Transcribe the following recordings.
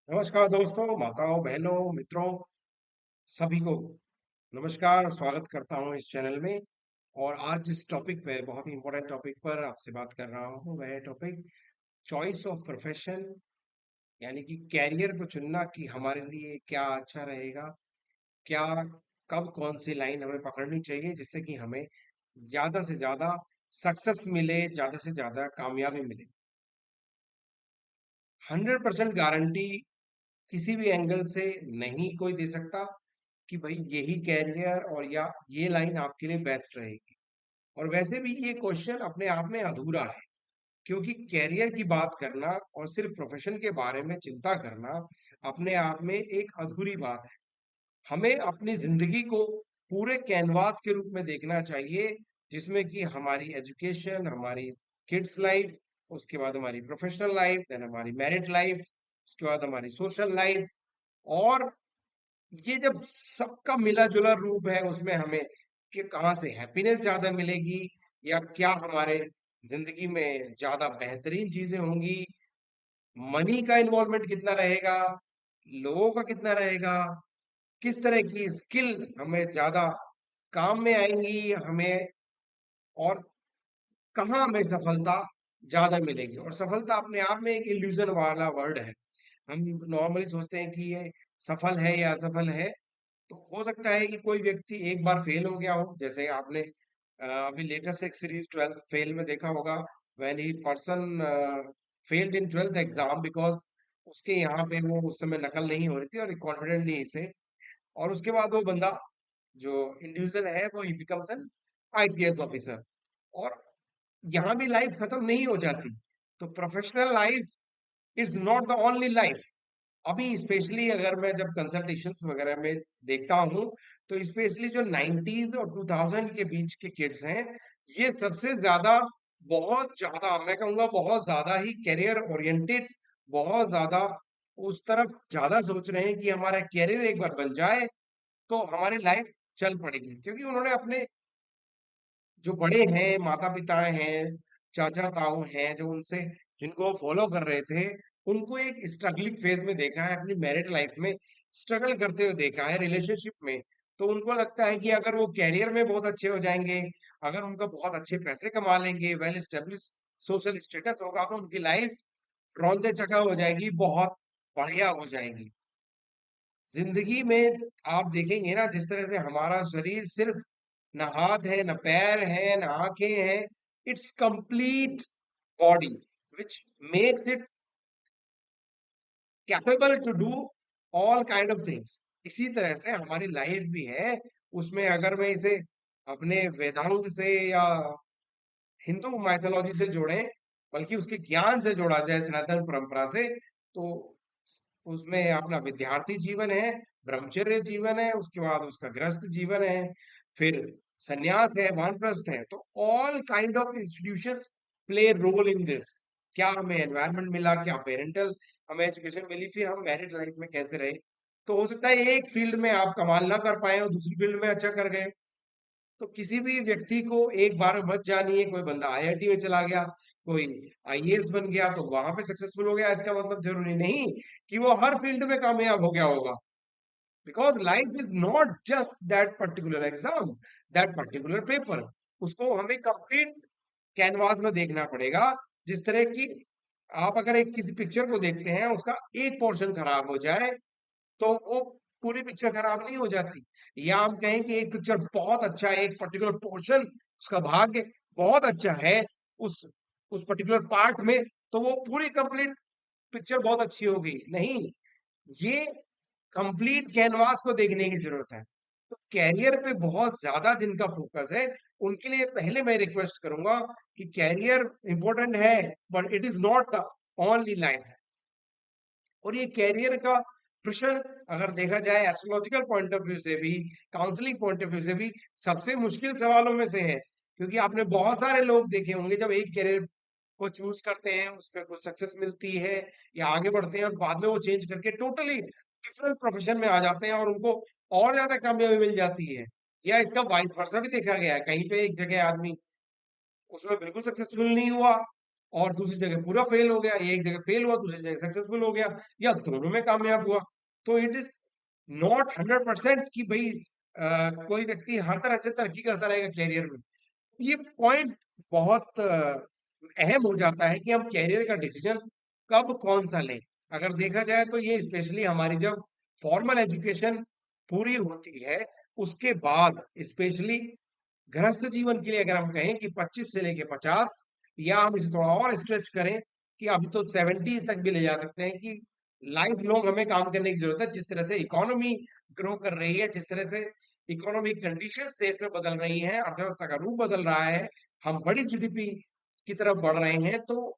नमस्कार दोस्तों, माताओं, बहनों, मित्रों, सभी को नमस्कार। स्वागत करता हूं इस चैनल में। और आज जिस टॉपिक पे, बहुत ही इंपॉर्टेंट टॉपिक पर आपसे बात कर रहा हूं, वह है टॉपिक चॉइस ऑफ प्रोफेशन, यानी कि कैरियर को चुनना कि हमारे लिए क्या अच्छा रहेगा, क्या, कब कौन सी लाइन हमें पकड़नी चाहिए जिससे कि हमें ज्यादा से ज्यादा सक्सेस मिले, ज्यादा से ज्यादा कामयाबी मिले। 100% गारंटी किसी भी एंगल से नहीं कोई दे सकता कि भाई यही कैरियर और या ये लाइन आपके लिए बेस्ट रहेगी। और वैसे भी ये क्वेश्चन अपने आप में अधूरा है, क्योंकि कैरियर की बात करना और सिर्फ प्रोफेशन के बारे में चिंता करना अपने आप में एक अधूरी बात है। हमें अपनी जिंदगी को पूरे कैनवास के रूप में देखना चाहिए, जिसमें कि हमारी एजुकेशन, हमारी किड्स लाइफ, उसके बाद हमारी प्रोफेशनल लाइफ, देन हमारी मैरिड लाइफ, उसके बाद हमारी सोशल लाइफ। और ये जब सबका मिला-जुला रूप है, उसमें हमें कि कहाँ से हैप्पीनेस ज़्यादा मिलेगी, या क्या हमारे ज़िंदगी में ज़्यादा बेहतरीन चीज़ें होंगी, मनी का इन्वॉल्वमेंट कितना रहेगा, लोगों का कितना रहेगा, किस तरह की स्किल हमें ज़्यादा काम में आएँगी हमें, और कहाँ हमें सफलता ज़्यादा मिलेगी। और सफलता अपने आप में एक इल्यूज़न वाला वर्ड है। हम नॉर्मली सोचते हैं कि ये सफल है या असफल है। तो हो सकता है कि कोई व्यक्ति एक बार फेल हो गया हो, जैसे आपने अभी लेटेस्ट एक सीरीज 12th फेल में देखा होगा, when he person failed in 12th exam because उसके यहाँ पे वो उस समय नकल नहीं हो रही थी और कॉन्फिडेंटली इसे, और उसके बाद वो बंदा जो इंडिविजुअल है वो ही बिकम्स एन आईपीएस ऑफिसर। और यहाँ भी लाइफ खत्म नहीं हो जाती। तो professional life is not the only life. अभी स्पेशली अगर मैं जब कंसल्टेशंस वगैरह में देखता हूँ, तो स्पेशली जो 90s और 2000 के बीच के किड्स हैं, ये सबसे ज्यादा, बहुत ज्यादा, मैं कहूँगा बहुत ज्यादा ही करियर ओरिएंटेड, बहुत ज्यादा उस तरफ ज्यादा सोच रहे हैं कि हमारा करियर एक बार बन जाए तो हमारी लाइफ चल पड़ेगी। क्योंकि उन्होंने अपने जो बड़े हैं, माता-पिता हैं, चाचा-ताऊ हैं, जो उनसे जिनको फॉलो कर रहे थे, उनको एक स्ट्रगलिंग फेज़ में देखा है, अपनी मैरिड लाइफ में स्ट्रगल करते हुए देखा है, रिलेशनशिप में। तो उनको लगता है कि अगर वो करियर में बहुत अच्छे हो जाएँगे, अगर उनका बहुत अच्छे पैसे कमा लेंगे, वेल एस्टेब्लिश सोशल स्टेटस होगा, तो उनकी लाइफ रौंदे-चका हो जाएगी, बहुत बढ़िया हो जाएगी। ज़िंदगी में आप देखेंगे ना, जिस तरह से हमारा शरीर सिर्फ ना हाथ है, ना पैर है, ना आँखें हैं, it's complete body which makes it capable to do all kind of things. इसी तरह से हमारी लाइफ भी है। उसमें अगर मैं इसे अपने वेदांग से या हिंदू माइथोलॉजी से जोड़ें, बल्कि उसके ज्ञान से जोड़ा जाए, सनातन परंपरा से, तो उसमें अपना विद्यार्थी जीवन है, ब्रह्मचर्य जीवन है, उसके बाद उसका गृहस्थ जीवन है, फिर सन्यास है, वानप्रस्थ है। तो all kind of institutions play role in this. क्या हमें एनवायरनमेंट मिला, क्या पेरेंटल हमें एजुकेशन मिली, फिर हम मैरिड लाइफ में कैसे रहे। तो हो सकता है एक फील्ड में आप कमाल ना कर पाए और दूसरी फील्ड में अच्छा कर गए। तो किसी भी व्यक्ति को एक बार मत जानिए। कोई बंदा आईआईटी में चला गया, कोई आईएएस बन गया तो वहां पे सक्सेसफुल हो गया, इसका मतलब जरूरी नहीं कि वो हर फील्ड में कामयाब हो गया होगा। Because life is not just that particular exam, that particular paper. उसको हमें कंप्लीट कैनवास में देखना पड़ेगा। जिस तरह की आप अगर एक किसी पिक्चर को देखते हैं, उसका एक पोर्शन खराब हो जाए तो वो पूरी पिक्चर खराब नहीं हो जाती। या हम कहें कि एक पिक्चर बहुत अच्छा है, एक पर्टिकुलर पोर्शन, उसका भाग्य बहुत अच्छा है उस उस पर्टिकुलर पार्ट में, तो वो पूरी कंप्लीट पिक्चर बहुत अच्छी होगी नहीं। ये कंप्लीट कैनवास को देखने की जरूरत है। तो कैरियर पे बहुत ज्यादा जिनका फोकस है, उनके लिए पहले मैं रिक्वेस्ट करूंगा कि कैरियर इंपॉर्टेंट है, but it is not the only line. और ये कैरियर का प्रश्न अगर देखा जाए एस्ट्रोलॉजिकल पॉइंट ऑफ व्यू से भी, काउंसलिंग पॉइंट ऑफ व्यू से भी, सबसे मुश्किल सवालों में से है। क्योंकि आपने बहुत सारे लोग देखे होंगे, जब एक कैरियर को चूज करते हैं, उसमें कुछ सक्सेस मिलती है या आगे बढ़ते हैं, और बाद में वो चेंज करके टोटली डिफरेंट प्रोफेशन में आ जाते हैं और उनको और ज्यादा कामयाबी मिल जाती है। या इसका वाइस वर्सा भी देखा गया है, कहीं पे एक जगह आदमी उसमें बिल्कुल सक्सेसफुल नहीं हुआ, और दूसरी जगह पूरा फेल हो गया, एक जगह फेल हुआ, दूसरी जगह सक्सेसफुल हो गया, या दोनों में कामयाब हुआ। तो इट इज नॉट 100% कि भाई कोई व्यक्ति हर तरह से तरक्की करता रहेगा कैरियर में। ये पॉइंट बहुत अहम हो जाता है कि हम कैरियर का डिसीजन कब कौन सा लें। अगर देखा जाए तो ये स्पेशली हमारी जब फॉर्मल एजुकेशन पूरी होती है उसके बाद, स्पेशली गृहस्थ जीवन के लिए अगर हम कहें कि 25 से लेके 50, या हम इसे थोड़ा और स्ट्रेच करें कि अभी तो 70 तक भी ले जा सकते हैं, कि लाइफ लॉन्ग हमें काम करने की जरूरत है। जिस तरह से इकोनॉमी ग्रो कर रही है, जिस तरह से इकोनॉमिक कंडीशंस देश में बदल रही हैं, अर्थव्यवस्था का रूप बदल रहा है, हम बड़ी जीडीपी की तरफ बढ़ रहे हैं, तो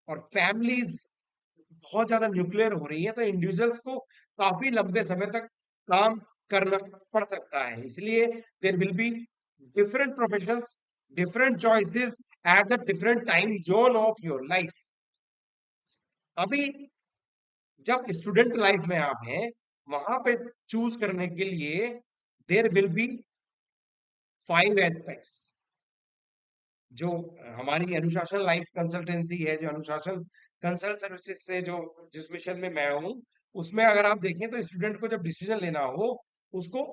और फैमिलीज बहुत ज्यादा न्यूक्लियर हो रही है, तो इंडिविजुअल्स को काफी लंबे समय तक काम करना पड़ सकता है। इसलिए there will be different professions, different choices at the different time zone of your life. अभी जब स्टूडेंट लाइफ में आप हैं, वहां पे चूज करने के लिए देर विल बी 5 एस्पेक्ट्स। जो हमारी अनुशासन लाइफ कंसल्टेंसी है, जो अनुशासन कंसल्ट सर्विसेज से जो जिस मिशन में मैं हूं, उसमें अगर आप देखें तो स्टूडेंट को जब डिसीजन लेना हो, उसको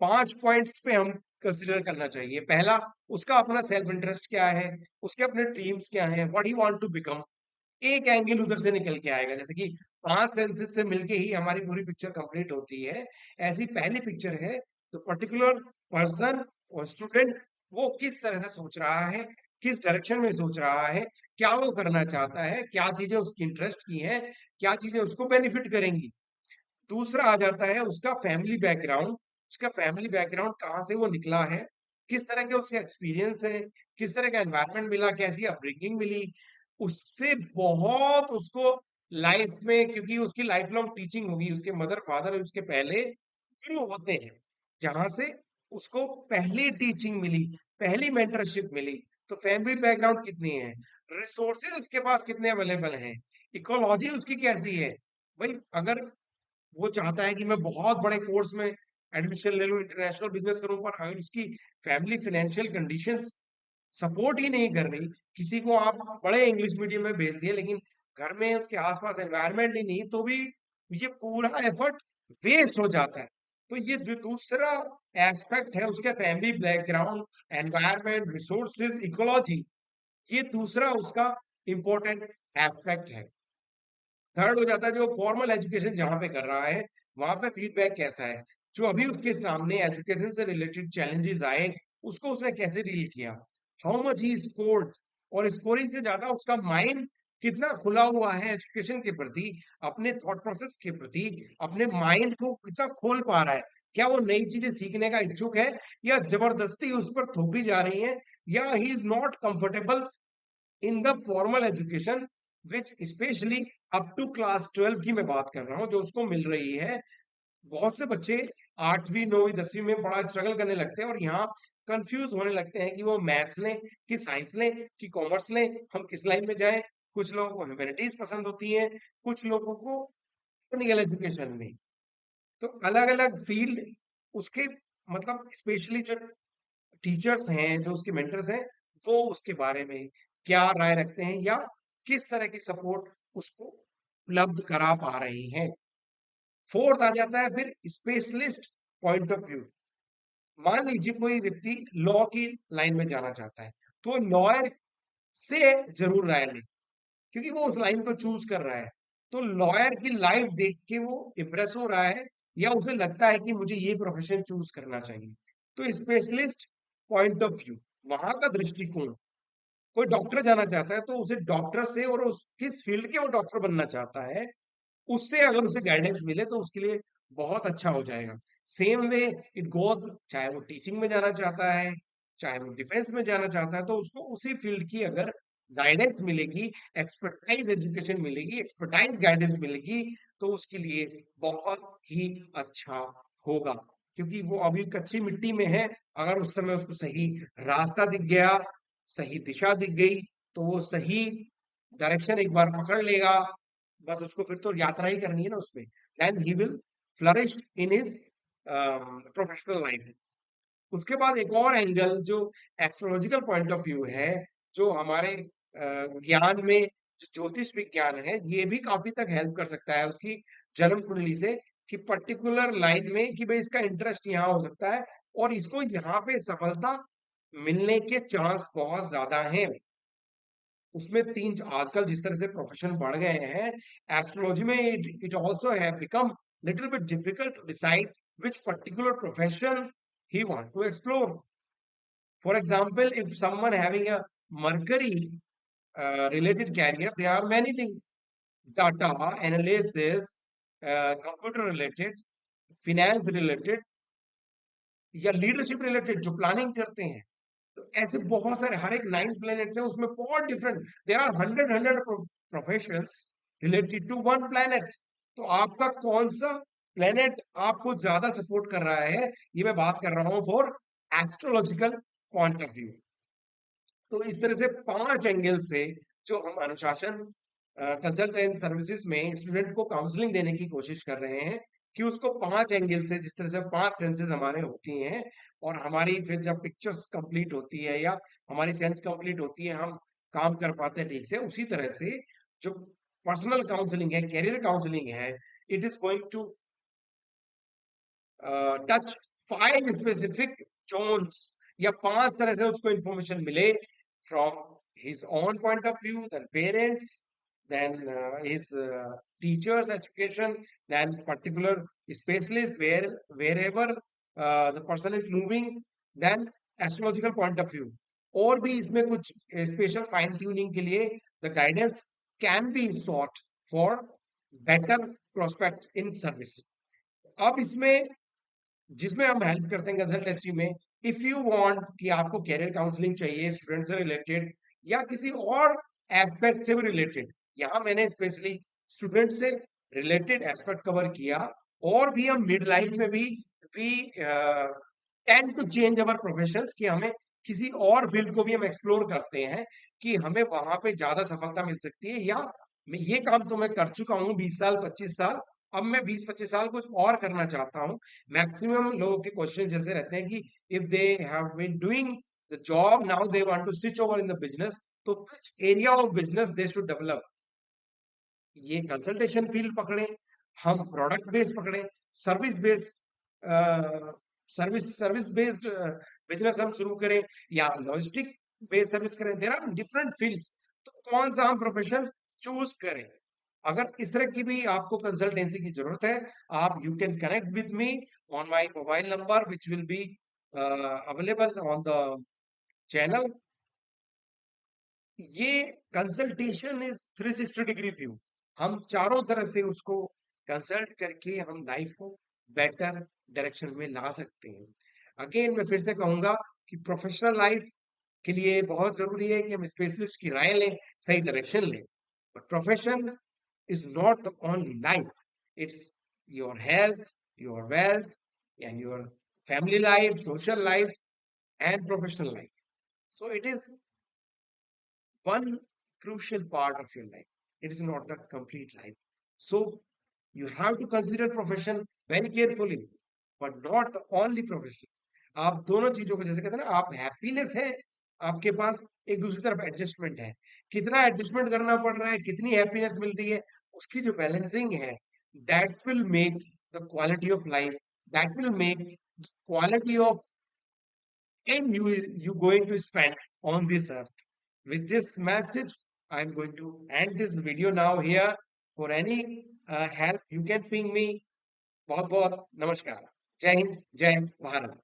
5 पॉइंट्स पे हम कंसिडर करना चाहिए। पहला, उसका अपना सेल्फ इंटरेस्ट क्या है, उसके अपने ड्रीम्स क्या है, what he want to become. एक एंगल उधर से निकल के आएगा, जैसे कि 5 सेंसेस से मिलके ही हमारी पूरी पिक्चर कंप्लीट होती है। ऐसी पहली पिक्चर है, तो पर्टिकुलर पर्सन और स्टूडेंट वो किस तरह से सोच रहा है, किस डायरेक्शन में सोच रहा है, क्या वो करना चाहता है, क्या चीजें उसकी इंटरेस्ट की हैं, क्या चीजें उसको बेनिफिट करेंगी। दूसरा आ जाता है उसका फैमिली बैकग्राउंड। उसका फैमिली बैकग्राउंड कहाँ से वो निकला है, किस तरह के उसके एक्सपीरियंस है, किस तरह का एनवायरनमेंट मिला, कैसी अपब्रिंगिंग मिली। उससे बहुत उसको लाइफ में, क्योंकि उसकी लाइफ लॉन्ग टीचिंग होगी, उसके मदर फादर उसके पहले गुरु होते हैं, जहां से उसको पहली टीचिंग मिली, पहली मेंटरशिप मिली। तो फैमिली बैकग्राउंड कितनी है, रिसोर्सेज उसके पास कितने अवेलेबल हैं, इकोलॉजी उसकी कैसी है। भाई अगर वो चाहता है कि मैं बहुत बड़े कोर्स में एडमिशन ले लूं, इंटरनेशनल बिजनेस करूं, पर अगर उसकी फैमिली फाइनेंशियल कंडीशंस सपोर्ट ही नहीं कर रही, किसी को आप बड़े इंग्लिश मीडियम में भेज दिए लेकिन घर में उसके आसपास एनवायरनमेंट ही नहीं, तो भी ये पूरा एफर्ट वेस्ट हो जाता है। तो ये जो दूसरा एस्पेक्ट है, उसके family background, environment, resources, ecology, ये दूसरा उसका इंपॉर्टेंट एस्पेक्ट है। थर्ड हो जाता है जो फॉर्मल एजुकेशन जहां पे कर रहा है, वहां पे फीडबैक कैसा है, जो अभी उसके सामने एजुकेशन से रिलेटेड चैलेंजेस आए, उसको उसने कैसे डील किया, हाउ मच ही स्कोर्ड। और स्कोरिंग से ज्यादा उसका माइंड कितना खुला हुआ है एजुकेशन के प्रति, अपने थॉट प्रोसेस के प्रति, अपने माइंड को कितना खोल पा रहा है। क्या वो नई चीजें सीखने का इच्छुक है, या जबरदस्ती उस पर थोपी जा रही है, या he is not comfortable in the formal education, which specially up to class 12 की मैं बात कर रहा हूँ, जो उसको मिल रही है। बहुत से बच्चे 8वीं 9वीं 10वीं में बड़ा स्ट्रगल करने लगते हैं, और यहाँ कंफ्यूज होने लगते हैं कि वो मैथ्स लें कि साइंस लें कि कॉमर्स लें, हम किस लाइन में जाएं। कुछ लोगों को ह्यूमैनिटीज पसंद होती है, कुछ लोगों को टेक्निकल एजुकेशन में। तो अलग अलग फील्ड उसके, मतलब स्पेशली जो टीचर्स हैं, जो उसके मेंटर्स हैं, वो उसके बारे में क्या राय रखते हैं, या किस तरह की सपोर्ट उसको उपलब्ध करा पा रही हैं। फोर्थ आ जाता है फिर स्पेशलिस्ट पॉइंट ऑफ व्यू। मान लीजिए कोई व्यक्ति लॉ की लाइन में जाना चाहता है, तो लॉयर से जरूर राय लें, क्योंकि वो उस लाइन को चूज कर रहा है। तो लॉयर की लाइफ देख के वो इम्प्रेस हो रहा है, या उसे लगता है कि मुझे ये प्रोफेशन चूज करना चाहिए। तो स्पेशलिस्ट पॉइंट ऑफ व्यू, वहां का दृष्टिकोण। कोई डॉक्टर जाना चाहता है, तो उसे डॉक्टर से, और उस किस फील्ड के वो डॉक्टर बनना चाहता है, उससे अगर उसे गाइडेंस मिले तो उसके लिए बहुत अच्छा हो जाएगा। सेम वे इट गोज, चाहे वो टीचिंग में जाना चाहता है, चाहे वो डिफेंस में जाना चाहता है, तो उसको उसी फील्ड की अगर गाइडेंस मिलेगी, एक्सपर्टाइज एजुकेशन मिलेगी, एक्सपर्टाइज गाइडेंस मिलेगी, तो उसके लिए बहुत ही अच्छा होगा। क्योंकि वो अभी कच्ची मिट्टी में है, अगर उस समय उसको सही रास्ता दिख गया, सही दिशा दिख गई, तो वो सही डायरेक्शन एक बार पकड़ लेगा, बस उसको फिर तो यात्रा ही करनी है ना उसमें, and he will flourish in his professional life. उसके बाद एक और एंगल जो एस्ट्रोलॉजिकल पॉइंट ऑफ व्यू है, जो हमारे ज्ञान में जो ज्योतिष विज्ञान है ये भी काफी तक हेल्प कर सकता है उसकी जन्म कुंडली से, कि पर्टिकुलर लाइन में कि भाई इसका इंटरेस्ट यहाँ हो सकता है और इसको यहाँ पे सफलता मिलने के चांस बहुत ज्यादा हैं। उसमें तीन आजकल जिस तरह से प्रोफेशन बढ़ गए हैं एस्ट्रोलॉजी में, it also have become little bit difficult to decide which particular profession he want to explore. For example, if someone having a Mercury related career, there are many things: data analysis, computer related, finance related या leadership related जो planning करते हैं। तो ऐसे बहुत सारे, हर एक 9 planets हैं उसमें बहुत different, there are hundred professions related to one planet. तो आपका कौन सा प्लैनेट आपको ज्यादा सपोर्ट कर रहा है, ये मैं बात कर रहा हूं for astrological point of view. तो इस तरह से 5 एंगल से जो हम अनुशासन कंसल्टेंट सर्विसेज में स्टूडेंट को काउंसलिंग देने की कोशिश कर रहे हैं, कि उसको 5 एंगल से, जिस तरह से 5 सेंसेस हमारे होती हैं और हमारी फिर जब पिक्चर्स कंप्लीट होती है या हमारी सेंस कंप्लीट होती है, हम काम कर पाते हैं ठीक से। उसी तरह से जो पर्सनल काउंसलिंग है, कैरियर काउंसलिंग है, it is going to touch 5 specific zones, या 5 तरह से उसको इंफॉर्मेशन मिले from his own point of view, then parents, then his teachers education, then particular specialist wherever the person is moving, then astrological point of view। और भी इसमें कुछ special fine tuning के लिए the guidance can be sought for better prospects in service। अब इसमें जिसमें हम हेल्प करते हैं कंसल्टेंसी में, इफ यू वांट कि आपको कैरियर काउंसलिंग चाहिए स्टूडेंट से रिलेटेड या किसी और एस्पेक्ट से भी रिलेटेड, यहाँ मैंने स्पेशली स्टूडेंट से रिलेटेड एस्पेक्ट कवर किया। और भी हम मिड लाइफ में भी we tend to change our professions, कि हमें किसी और फील्ड को भी हम एक्सप्लोर करते हैं कि हमें वहां पे ज्यादा सफलता मिल सकती है, या मैं ये काम तो मैं कर चुका हूँ 20 साल 25 साल, अब मैं 20-25 साल कुछ और करना चाहता हूँ। मैक्सिमम लोगों के क्वेश्चन जैसे रहते हैं कि if they have been doing the job, now they want to switch over in the business, तो which area of business they should develop. ये कंसल्टेशन फील्ड पकड़े, हम प्रोडक्ट बेस्ड पकड़े, service based service based business हम शुरू करें, या logistic based service करें, देयर आर डिफरेंट फील्ड्स। तो कौन सा हम प्रोफेशन चूज करें? अगर इस तरह की भी आपको कंसल्टेंसी की जरूरत है, आप you can connect with me on my mobile number which will be available on the channel. ये कंसल्टेशन इज 360 डिग्री व्यू, हम चारों तरह से उसको कंसल्ट करके हम लाइफ को बेटर डायरेक्शन में ला सकते हैं। अगेन मैं फिर से कहूंगा कि प्रोफेशनल लाइफ के लिए बहुत जरूरी है कि हम स्पेशलिस्ट की राय लें, सही डायरेक्शन लें। But profession is not the only life. It's your health, your wealth, and your family life, social life, and professional life. So it is one crucial part of your life. It is not the complete life. So you have to consider profession very carefully, but not the only profession. आप दोनों चीजों को, जैसे कहते हैं ना, आप happiness है आपके पास, एक दूसरी तरफ एडजस्टमेंट है, कितना एडजस्टमेंट करना पड़ रहा है, कितनी हैप्पीनेस मिल रही है, उसकी जो बैलेंसिंग है, that will make the quality of life, that will make quality of and you going to spend on this earth. With this message, I'm going to end this video now here. For any help, you can ping me. बहुत बहुत नमस्कार। जय हिंद, जय भारत।